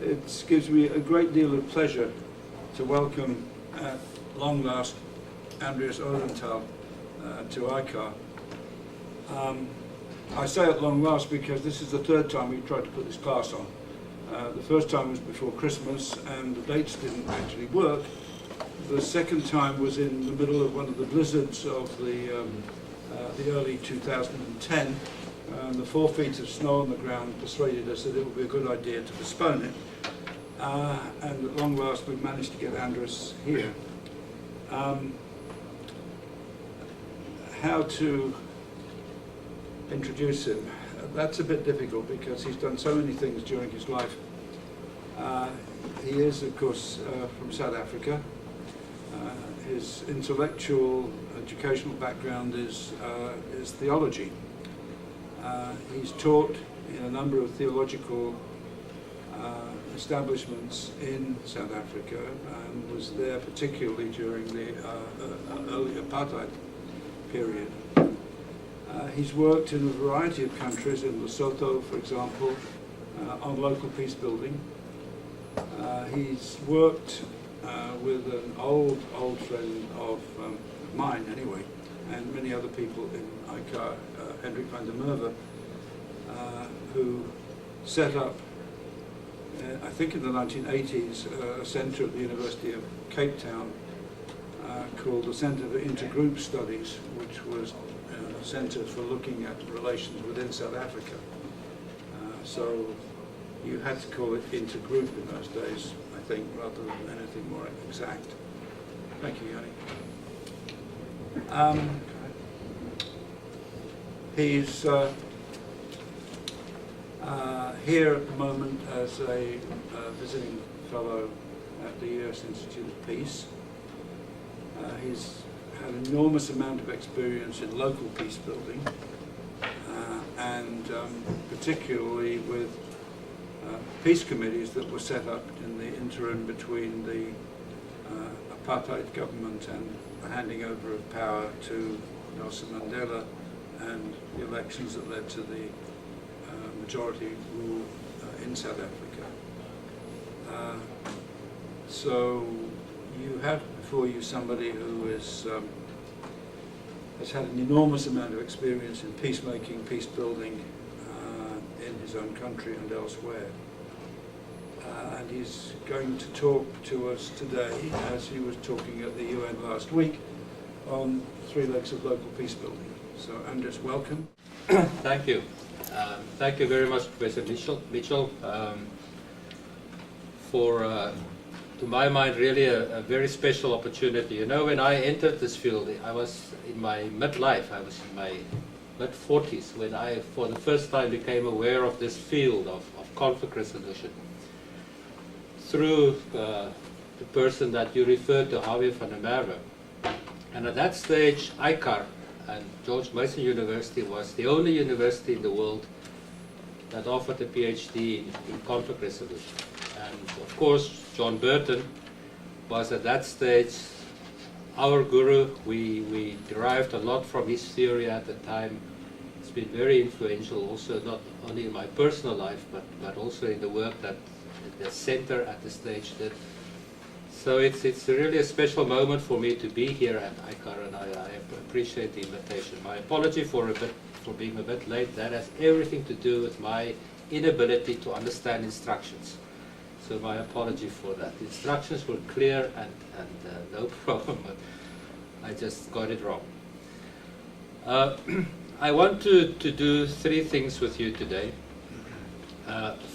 It gives me a great deal of pleasure to welcome, at long last, Andries Odendaal to ICAR. I say at long last because this is the third time we've tried to put this class on. The first time was before Christmas and the dates didn't actually work. The second time was in the middle of one of the blizzards of the early 2010. And the 4 feet of snow on the ground persuaded us that it would be a good idea to postpone it. And at long last we've managed to get Andries here. How to introduce him? That's a bit difficult because he's done so many things during his life. He is, of course, from South Africa. His intellectual, educational background is theology. He's taught in a number of theological establishments in South Africa and was there particularly during the early apartheid period. He's worked in a variety of countries, in Lesotho, for example, on local peace building. He's worked with an old friend of mine, anyway, and many other people in ICAR, Hendrik van der Merwe, who set up, I think in the 1980s, a centre at the University of Cape Town called the Centre for Intergroup Studies, which was a centre for looking at relations within South Africa. So you had to call it intergroup in those days, I think, rather than anything more exact. Thank you, Yanni. He's here at the moment as a visiting fellow at the US Institute of Peace. He's had an enormous amount of experience in local peace building, and particularly with peace committees that were set up in the interim between the apartheid government and the handing over of power to Nelson Mandela and the elections that led to the majority rule in South Africa. So you have before you somebody who is, has had an enormous amount of experience in peacemaking, peace building in his own country and elsewhere. And he's going to talk to us today, as he was talking at the UN last week, on 3 legs of local peace building. So Andries, welcome. Thank you. Thank you very much, Professor Mitchell, for, to my mind, really a very special opportunity. You know, when I entered this field, I was in my midlife, I was in my mid-40s, when I, for the first time, became aware of this field of conflict resolution. Through the person that you referred to, Javier van der Merwe. And at that stage, ICAR and George Mason University was the only university in the world that offered a PhD in conflict resolution. And of course, John Burton was at that stage our guru. We derived a lot from his theory at the time. It's been very influential also, not only in my personal life, but also in the work that the center at the stage did. So it's really a special moment for me to be here at ICAR, and I appreciate the invitation. My apology for being a bit late. That has everything to do with my inability to understand instructions. So my apology for that. The instructions were clear and no problem, but I just got it wrong. I want to do 3 things with you today.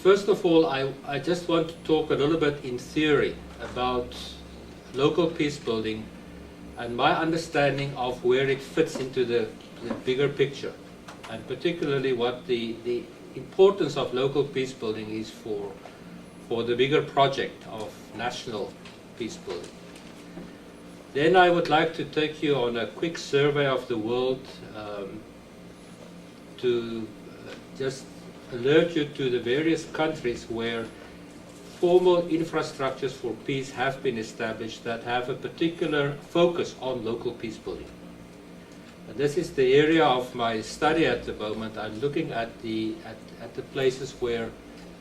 First of all, I just want to talk a little bit in theory about local peace building and my understanding of where it fits into the bigger picture, and particularly what the importance of local peace building is for the bigger project of national peace building. Then I would like to take you on a quick survey of the world to just alert you to the various countries where formal infrastructures for peace have been established that have a particular focus on local peace building. And this is the area of my study at the moment. I'm looking at the places where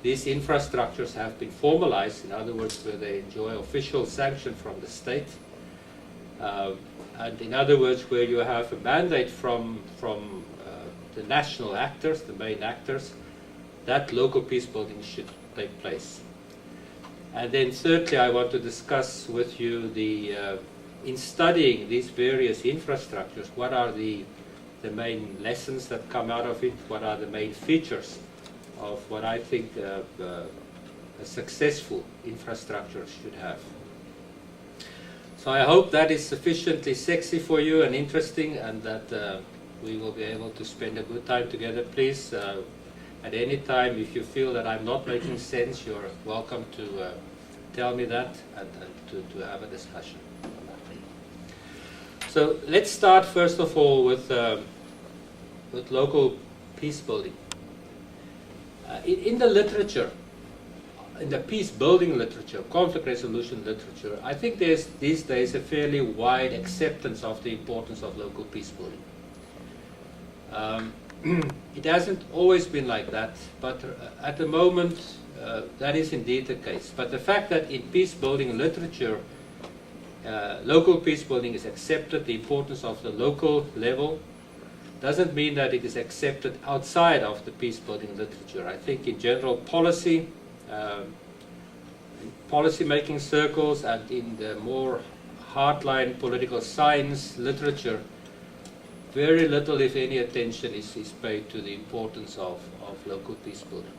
these infrastructures have been formalized, in other words, where they enjoy official sanction from the state, and in other words, where you have a mandate from the national actors, the main actors, that local peace building should take place. And then thirdly, I want to discuss with you in studying these various infrastructures, what are the main lessons that come out of it, what are the main features of what I think a successful infrastructure should have. So I hope that is sufficiently sexy for you and interesting, and that we will be able to spend a good time together. Please, at any time, if you feel that I'm not making sense, you're welcome to tell me that and to have a discussion on that. So let's start first of all with local peace building. In the literature, in the peace building literature, conflict resolution literature, I think there's these days a fairly wide acceptance of the importance of local peace building. It hasn't always been like that, but at the moment that is indeed the case. But the fact that in peace building literature, local peace building is accepted, the importance of the local level, doesn't mean that it is accepted outside of the peace building literature. I think in general policy, in policy making circles, and in the more hardline political science literature, very little, if any, attention is paid to the importance of local peace building.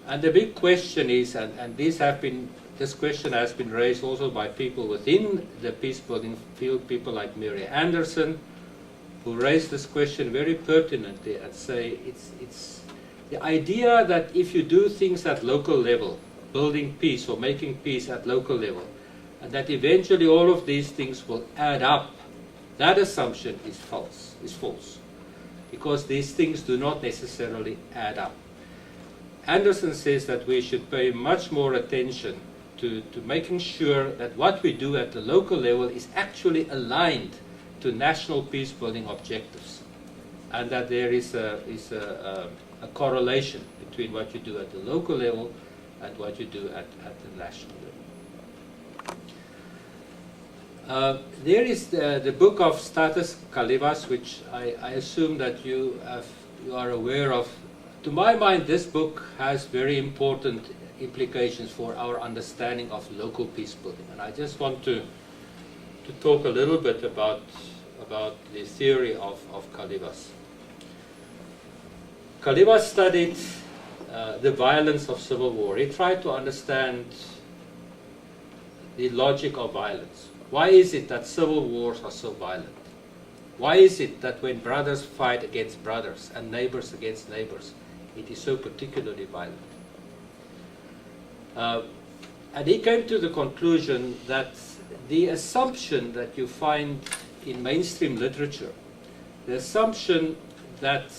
And the big question is, and this question has been raised also by people within the peace building field, people like Mary Anderson, who raised this question very pertinently and say it's the idea that if you do things at local level, building peace or making peace at local level, and that eventually all of these things will add up, that assumption is false, because these things do not necessarily add up. Anderson says that we should pay much more attention to making sure that what we do at the local level is actually aligned to national peace building objectives, and that there is a correlation between what you do at the local level and what you do at the national level. There is the book of Stathis Kalyvas, which I assume that you are aware of. To my mind, this book has very important implications for our understanding of local peace building, and I just want to talk a little bit about the theory of Kalyvas. Kalyvas studied the violence of civil war. He tried to understand the logic of violence. Why is it that civil wars are so violent? Why is it that when brothers fight against brothers and neighbors against neighbors, it is so particularly violent? And he came to the conclusion that the assumption that you find in mainstream literature, the assumption that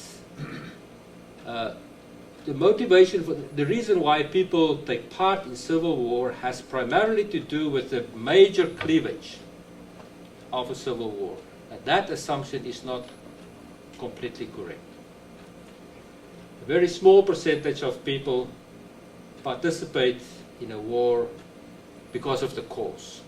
the motivation for the reason why people take part in civil war has primarily to do with the major cleavage of a civil war. And that assumption is not completely correct. A very small percentage of people participate in a war because of the cause.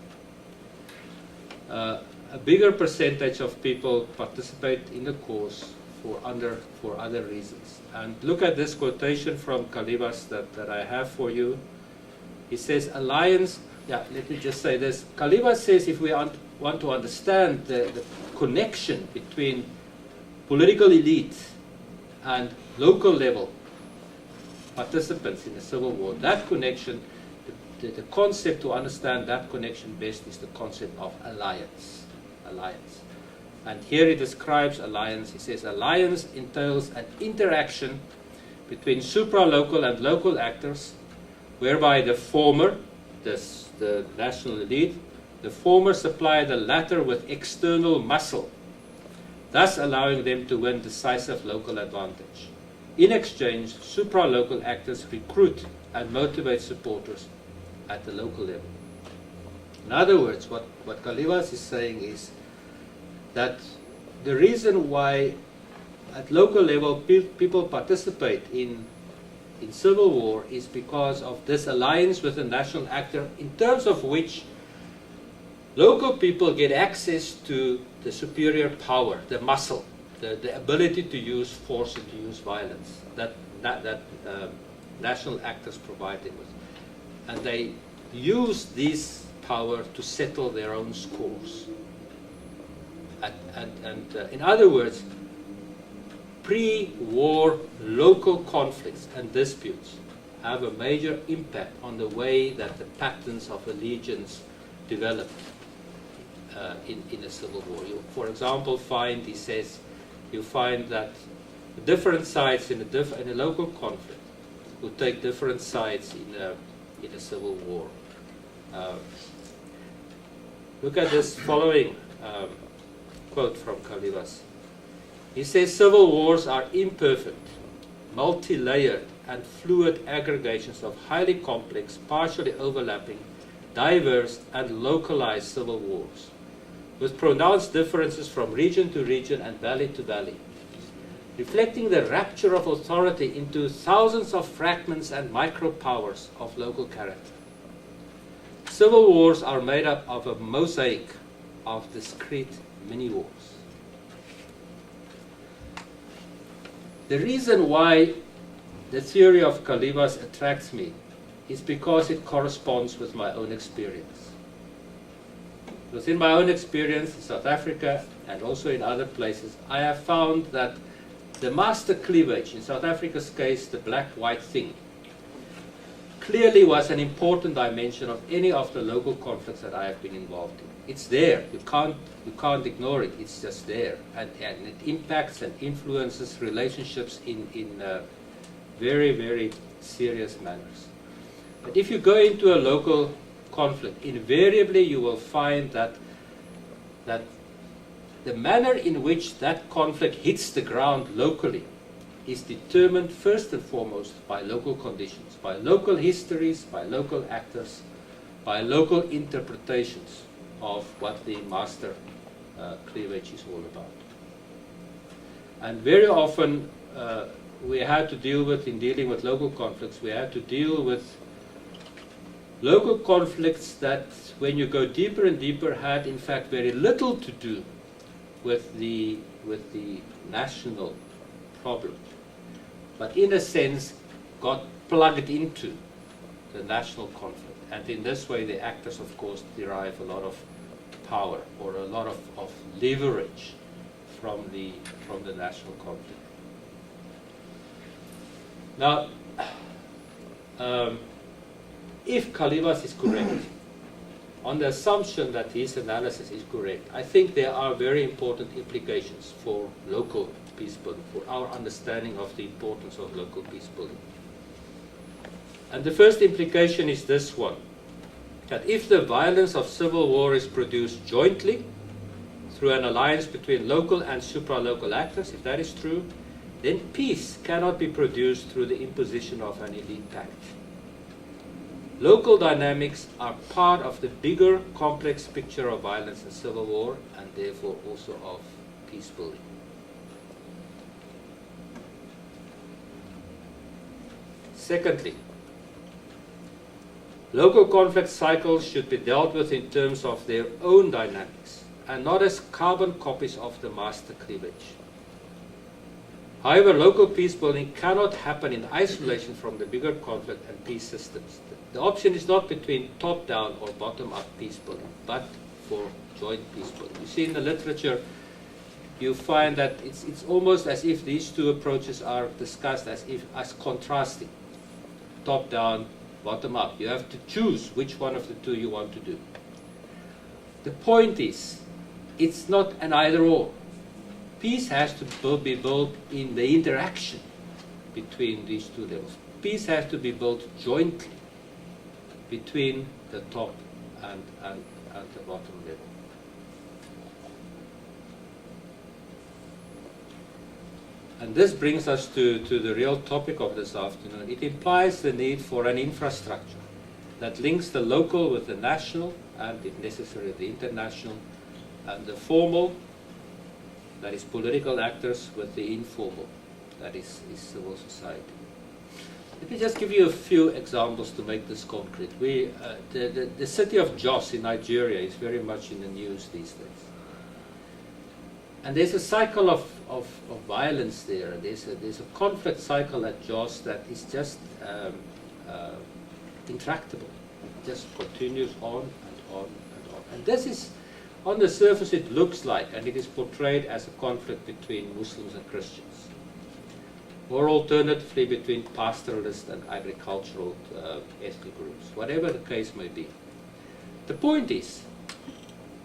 A bigger percentage of people participate in the cause for other reasons. And look at this quotation from Kalyvas that I have for you. He says, alliance, let me just say this. Kalyvas says if we want to understand the connection between political elite and local level participants in the civil war, that connection, the concept to understand that connection best is the concept of alliance. And here he describes alliance. He says alliance entails an interaction between supra-local and local actors, whereby the former, the national elite, the former supply the latter with external muscle, thus allowing them to win decisive local advantage. In exchange, supra-local actors recruit and motivate supporters at the local level. In other words, what Kalyvas is saying is that the reason why at local level people participate in in civil war is because of this alliance with a national actor, in terms of which local people get access to the superior power, the muscle, the ability to use force and to use violence that national actors provide them with. And they use this power to settle their own scores. In other words, pre-war local conflicts and disputes have a major impact on the way that the patterns of allegiance develop in a civil war. You, for example, find, he says, you find that different sides in a local conflict would take different sides in a civil war. Look at this following quote from Kalibas. He says, civil wars are imperfect, multi-layered and fluid aggregations of highly complex, partially overlapping, diverse and localized civil wars, with pronounced differences from region to region and valley to valley, reflecting the rapture of authority into thousands of fragments and micro-powers of local character. Civil wars are made up of a mosaic of discrete mini-wars. The reason why the theory of Kalibas attracts me is because it corresponds with my own experience. Within my own experience in South Africa and also in other places, I have found that the master cleavage, in South Africa's case, the black-white thing, clearly was an important dimension of any of the local conflicts that I have been involved in. It's there. You can't ignore it. It's just there. And it impacts and influences relationships in very, very serious manners. But if you go into a local conflict, invariably you will find that the manner in which that conflict hits the ground locally is determined first and foremost by local conditions, by local histories, by local actors, by local interpretations of what the master cleavage is all about. And very often we had to deal with, in dealing with local conflicts, we had to deal with local conflicts that, when you go deeper and deeper, had in fact very little to do with the national problem, but in a sense got plugged into the national conflict. And in this way the actors, of course, derive a lot of power or a lot of leverage from the national conflict. Now, if Kalibas is correct, on the assumption that his analysis is correct, I think there are very important implications for local peace building, for our understanding of the importance of local peace building. And the first implication is this one, that if the violence of civil war is produced jointly through an alliance between local and supra-local actors, if that is true, then peace cannot be produced through the imposition of an elite pact. Local dynamics are part of the bigger, complex picture of violence and civil war, and therefore also of peace building. Secondly, local conflict cycles should be dealt with in terms of their own dynamics, and not as carbon copies of the master cleavage. However, local peace building cannot happen in isolation from the bigger conflict and peace systems. The option is not between top-down or bottom-up peace building, but for joint peace building. You see in the literature, you find that it's almost as if these two approaches are discussed as contrasting, top-down, bottom-up. You have to choose which one of the two you want to do. The point is, it's not an either-or. Peace has to be built in the interaction between these two levels. Peace has to be built jointly between the top and the bottom level. And this brings us to the real topic of this afternoon. It implies the need for an infrastructure that links the local with the national, and if necessary the international, and the formal, that is political actors, with the informal, that is civil society. Let me just give you a few examples to make this concrete. The city of Jos in Nigeria is very much in the news these days. And there's a cycle of violence there. There's a conflict cycle at Jos that is just intractable. It just continues on and on and on. And this is, on the surface, it looks like, and it is portrayed as a conflict between Muslims and Christians, or alternatively between pastoralist and agricultural ethnic groups, whatever the case may be. The point is,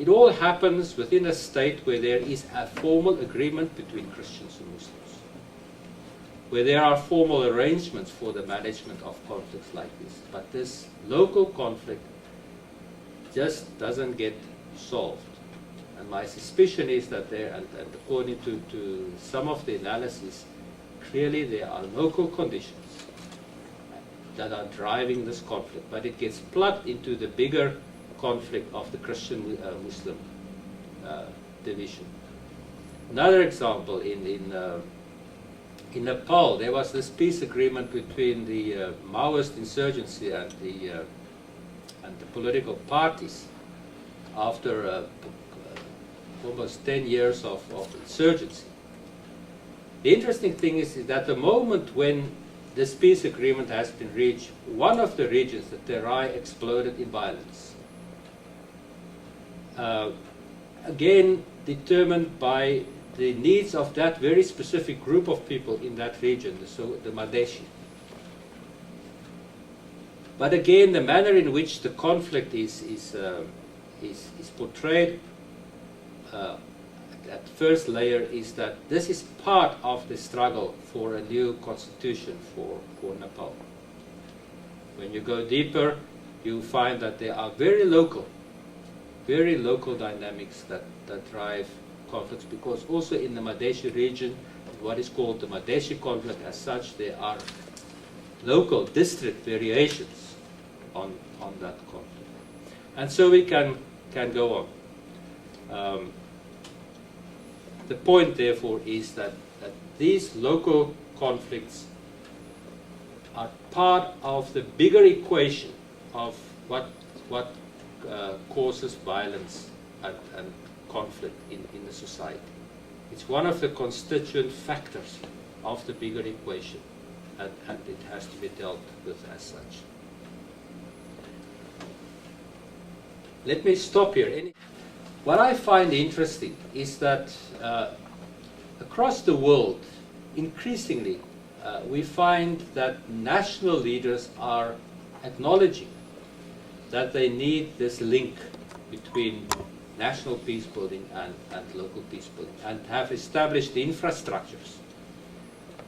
it all happens within a state where there is a formal agreement between Christians and Muslims, where there are formal arrangements for the management of conflicts like this. But this local conflict just doesn't get solved. And my suspicion is that there, and according to some of the analysis, clearly there are local conditions that are driving this conflict, but it gets plugged into the bigger conflict of the Christian-Muslim division. Another example, in Nepal, there was this peace agreement between the Maoist insurgency and the political parties after almost 10 years of insurgency. The interesting thing is that the moment when this peace agreement has been reached, one of the regions, the Terai, exploded in violence. Again, determined by the needs of that very specific group of people in that region, the Madeshi. But again, the manner in which the conflict is portrayed at first layer is that this is part of the struggle for a new constitution for Nepal. When you go deeper, you find that there are very local dynamics that drive conflicts, because also in the Madeshi region, what is called the Madeshi conflict as such, there are local district variations on that conflict. And so we can go on. The point, therefore, is that these local conflicts are part of the bigger equation of what causes violence and conflict in the society. It's one of the constituent factors of the bigger equation, and it has to be dealt with as such. Let me stop here. What I find interesting is that across the world, increasingly, we find that national leaders are acknowledging that they need this link between national peace building and local peace building, and have established the infrastructures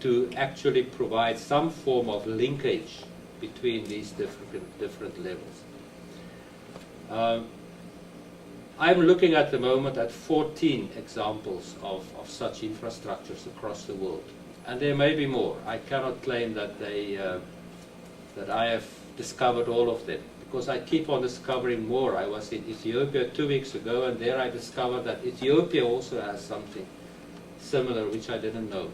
to actually provide some form of linkage between these different levels. I'm looking at the moment at 14 examples of such infrastructures across the world, and there may be more. I cannot claim that that I have discovered all of them, because I keep on discovering more. I was in Ethiopia 2 weeks ago, and there I discovered that Ethiopia also has something similar, which I didn't know.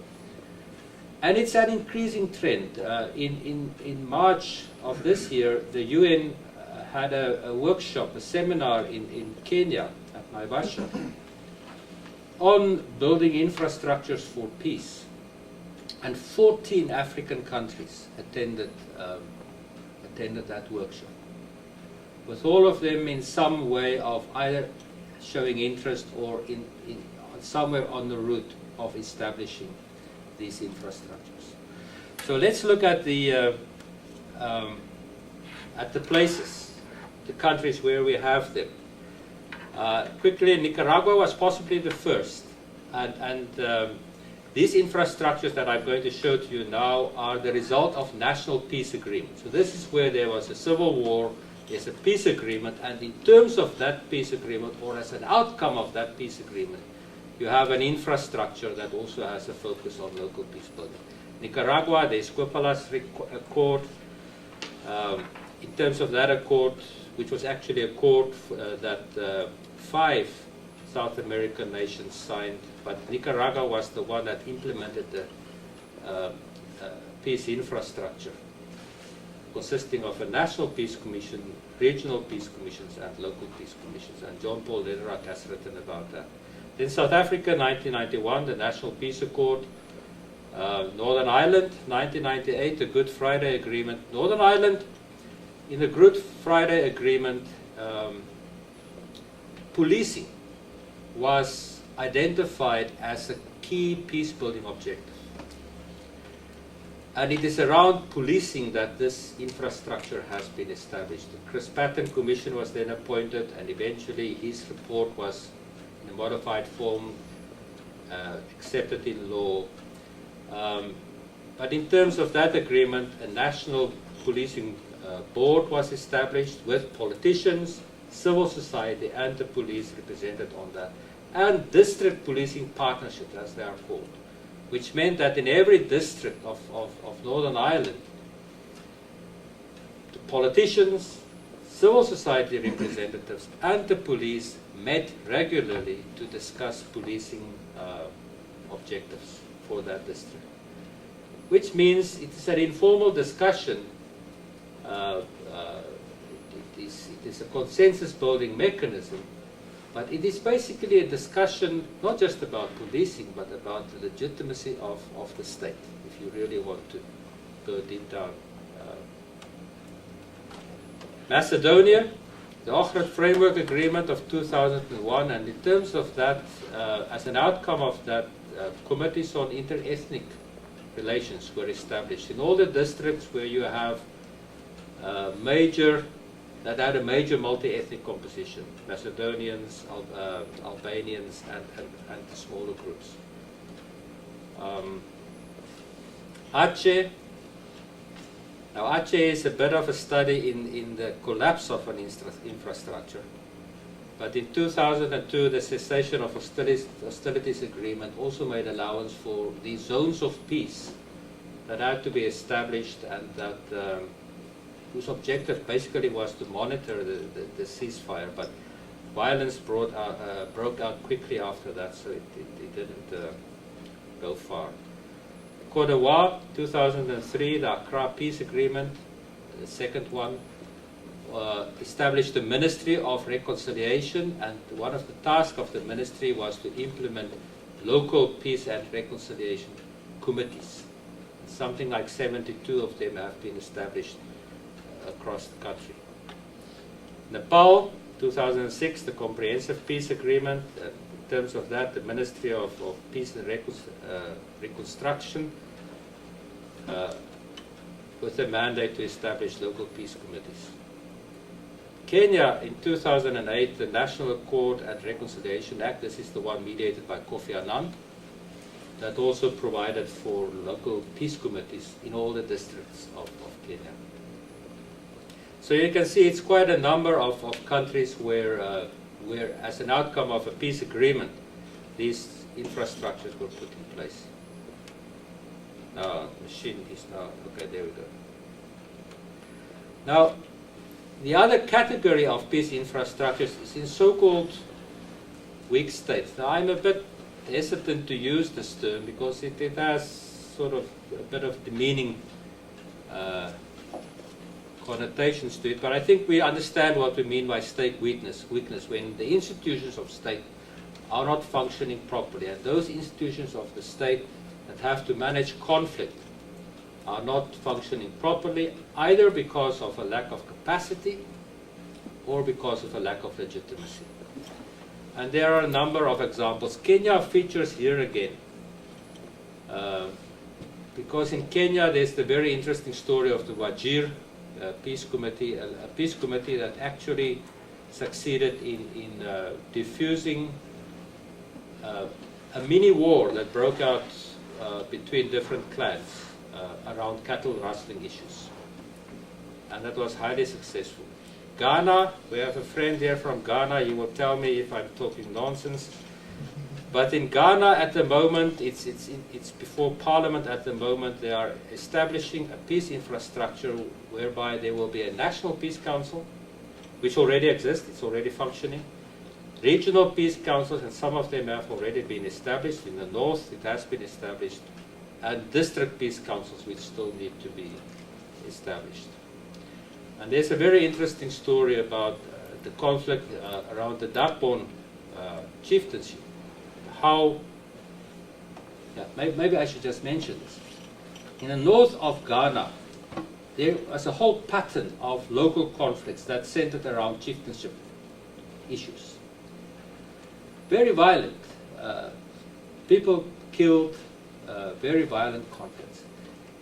And it's an increasing trend. In March of this year, the UN had a workshop, a seminar in Kenya, at Naivasha, on building infrastructures for peace. And 14 African countries attended that workshop, with all of them in some way of either showing interest or in somewhere on the route of establishing these infrastructures. So let's look at the places, the countries where we have them. Quickly, Nicaragua was possibly the first, and these infrastructures that I'm going to show to you now are the result of national peace agreement. So this is where there was a civil war, there's a peace agreement, and in terms of that peace agreement, or as an outcome of that peace agreement, you have an infrastructure that also has a focus on local peace building. Nicaragua, the Esquipulas Accord. In terms of that accord, which was actually a accord that 5 South American nations signed, but Nicaragua was the one that implemented the peace infrastructure consisting of a national peace commission, regional peace commissions, and local peace commissions. And John Paul Lederach has written about that. In South Africa, 1991, the National Peace Accord. Northern Ireland, 1998, the Good Friday Agreement. Northern Ireland, in the Good Friday Agreement, policing was identified as a key peace-building objective. And it is around policing that this infrastructure has been established. The Chris Patten Commission was then appointed, and eventually his report was, in a modified form, accepted in law. But in terms of that agreement, a national policing board was established with politicians, civil society, and the police represented on that, and district policing partnerships, as they are called, which meant that in every district of Northern Ireland, the politicians, civil society representatives, and the police met regularly to discuss policing objectives for that district. Which means it is an informal discussion. It is a consensus-building mechanism, but it is basically a discussion not just about policing, but about the legitimacy of the state, if you really want to go deep down. Macedonia, the Ohrid Framework Agreement of 2001, and in terms of that, as an outcome of that, committees on inter-ethnic relations were established in all the districts where you have that had a major multi-ethnic composition, Macedonians, Albanians, and the smaller groups. Aceh. Now Aceh is a bit of a study in the collapse of an infrastructure. But in 2002, the cessation of hostilities agreement also made allowance for these zones of peace that had to be established, and that whose objective basically was to monitor the ceasefire. But violence broke out quickly after that, so it didn't go far. Côte d'Ivoire, 2003, the Accra Peace Agreement, the second one, established the Ministry of Reconciliation, and one of the tasks of the ministry was to implement local peace and reconciliation committees. Something like 72 of them have been established across the country. Nepal, 2006, the Comprehensive Peace Agreement. In terms of that, the Ministry of Peace and Reconstruction, with a mandate to establish local peace committees. Kenya, in 2008, the National Accord and Reconciliation Act, this is the one mediated by Kofi Annan, that also provided for local peace committees in all the districts of Kenya. So you can see it's quite a number of countries where, as an outcome of a peace agreement, these infrastructures were put in place. Now, machine is now, okay, there we go. Now, the other category of peace infrastructures is in so-called weak states. Now, I'm a bit hesitant to use this term because it has sort of a bit of demeaning connotations to it, but I think we understand what we mean by state weakness when the institutions of state are not functioning properly, and those institutions of the state that have to manage conflict are not functioning properly, either because of a lack of capacity or because of a lack of legitimacy. And there are a number of examples. Kenya features here again, because in Kenya there's the very interesting story of the Wajir Peace Committee, a peace committee that actually succeeded in diffusing a mini war that broke out between different clans around cattle rustling issues. And that was highly successful. Ghana, we have a friend here from Ghana, he will tell me if I'm talking nonsense. But in Ghana at the moment, it's before Parliament at the moment, they are establishing a peace infrastructure whereby there will be a National Peace Council, which already exists, it's already functioning. Regional peace councils, and some of them have already been established. In the north, it has been established. And district peace councils, which still need to be established. And there's a very interesting story about the conflict around the Dagbon chieftainship. How, maybe I should just mention this. In the north of Ghana, there was a whole pattern of local conflicts that centered around chieftainship issues. Very violent. People killed, very violent conflicts.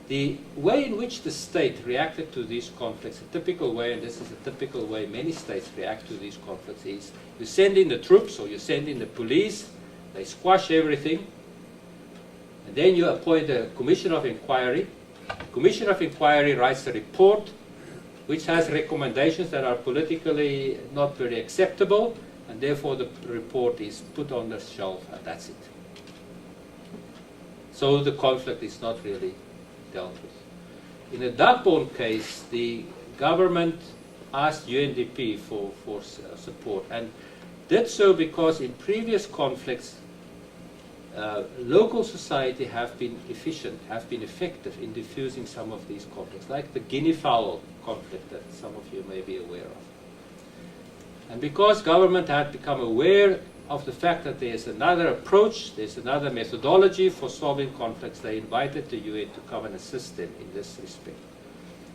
The way in which the state reacted to these conflicts, a typical way, and this is a typical way many states react to these conflicts, is you send in the troops or you send in the police, they squash everything, and then you appoint a commission of inquiry. The commission of inquiry writes a report which has recommendations that are politically not very acceptable, and therefore the report is put on the shelf, and that's it. So the conflict is not really dealt with. In the Dagbon case, the government asked UNDP for support, and did so because in previous conflicts, local society have been efficient, have been effective in diffusing some of these conflicts, like the guinea fowl conflict that some of you may be aware of. And because government had become aware of the fact that there's another approach, there's another methodology for solving conflicts, they invited the UN to come and assist them in this respect.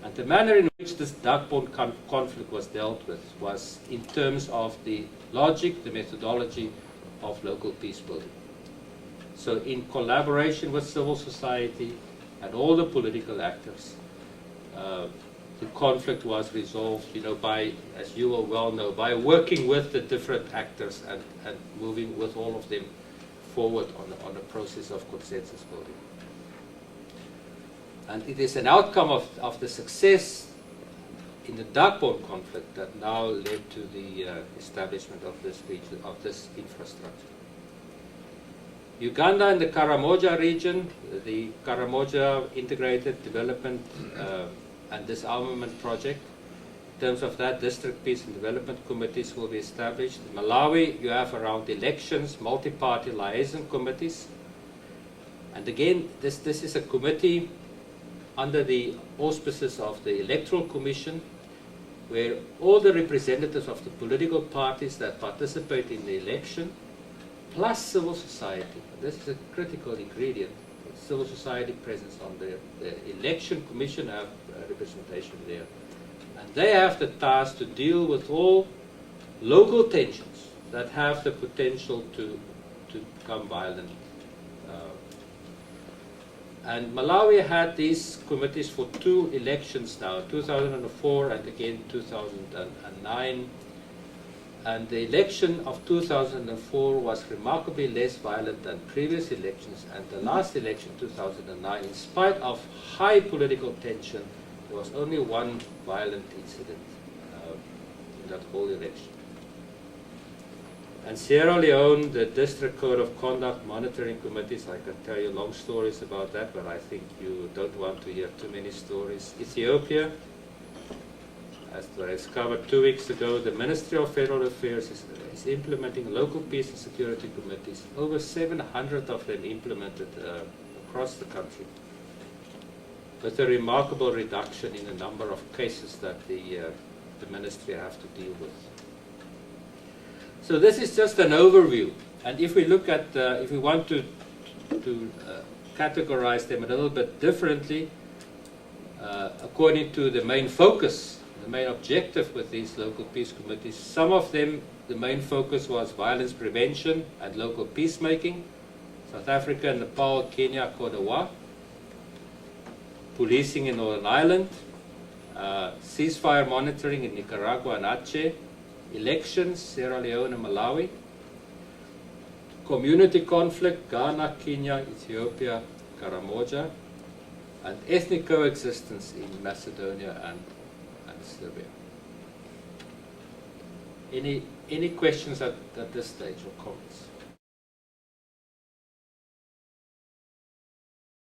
And the manner in which this Dagbon conflict was dealt with was in terms of the logic, the methodology of local peace building. So in collaboration with civil society and all the political actors, the conflict was resolved, by, as you will well know, by working with the different actors and moving with all of them forward on a process of consensus building. And it is an outcome of the success in the Dagbon conflict that now led to the establishment of this region, of this infrastructure. Uganda and the Karamoja region, the Karamoja Integrated Development and Disarmament Project. In terms of that, district peace and development committees will be established. In Malawi, you have around elections, multi-party liaison committees. And again, this is a committee under the auspices of the Electoral Commission, where all the representatives of the political parties that participate in the election, plus civil society, this is a critical ingredient, civil society presence on the election commission have representation there. And they have the task to deal with all local tensions that have the potential to become violent. And Malawi had these committees for 2 elections now, 2004 and again 2009. And the election of 2004 was remarkably less violent than previous elections, and the last election, 2009, in spite of high political tension, there was only one violent incident in that whole election. And Sierra Leone, the District Code of Conduct Monitoring Committees, I can tell you long stories about that, but I think you don't want to hear too many stories. Ethiopia, as I discovered 2 weeks ago, the Ministry of Federal Affairs is implementing local peace and security committees. Over 700 of them implemented across the country, with a remarkable reduction in the number of cases that the ministry have to deal with. So this is just an overview, and if we look at, if we want to categorize them a little bit differently, according to the main focus, the main objective with these local peace committees, some of them, the main focus was violence prevention and local peacemaking. South Africa, Nepal, Kenya, Cote d'Ivoire. Policing in Northern Ireland. Ceasefire monitoring in Nicaragua and Aceh. Elections, Sierra Leone and Malawi. Community conflict, Ghana, Kenya, Ethiopia, Karamoja. And ethnic coexistence in Macedonia and Serbia. Any questions at this stage or comments?